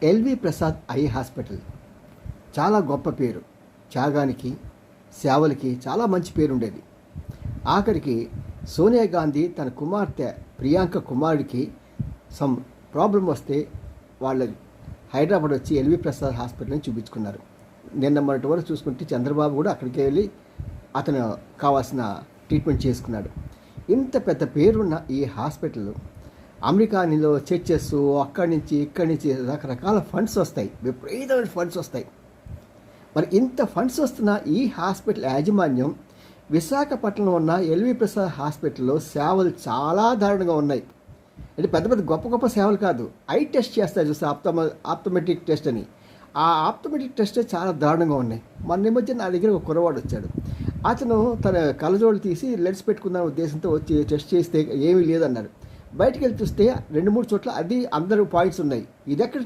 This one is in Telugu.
ఎల్వి ప్రసాద్ ఐ హాస్పిటల్ చాలా గొప్ప పేరు. త్యాగానికి, సేవలకి చాలా మంచి పేరు ఉండేది. ఆఖరికి సోనియా గాంధీ తన కుమార్తె ప్రియాంక కుమారుడికి సమ్ ప్రాబ్లం వస్తే వాళ్ళు హైదరాబాద్ వచ్చి ఎల్వి ప్రసాద్ హాస్పిటల్ని చూపించుకున్నారు. నిన్న మొన్నటి వరకు చూసుకుంటే చంద్రబాబు కూడా అక్కడికి వెళ్ళి అతను కావాల్సిన ట్రీట్మెంట్ చేసుకున్నాడు. ఇంత పెద్ద పేరున్న ఈ హాస్పిటల్ అమెరికాలో చర్చెస్ అక్కడి నుంచి ఇక్కడి నుంచి రకరకాల ఫండ్స్ వస్తాయి, విపరీతమైన ఫండ్స్ వస్తాయి. మరి ఇంత ఫండ్స్ వస్తున్న ఈ హాస్పిటల్ యాజమాన్యం విశాఖపట్నంలో ఉన్న ఎల్వి ప్రసాద్ హాస్పిటల్లో సేవలు చాలా దారుణంగా ఉన్నాయి. అంటే పెద్ద పెద్ద గొప్ప గొప్ప సేవలు కాదు, ఐ టెస్ట్ చేస్తారు చూస్తే ఆప్టోమెట్రిక్ టెస్ట్ అని. ఆ ఆప్టోమెట్రిక్ టెస్ట్ చాలా దారుణంగా ఉన్నాయి. మొన్న మధ్య నా దగ్గర ఒక కుర్రవాడు వచ్చాడు. అతను తన కళ్ళజోళ్ళు తీసి లెన్స్ పెట్టుకుందాం ఉద్దేశంతో వచ్చి టెస్ట్ చేస్తే ఏమీ లేదన్నారు. బయటికి వెళ్ళి చూస్తే 2-3 చోట్ల అది అందరూ పాయింట్స్ ఉన్నాయి. ఇది ఎక్కడ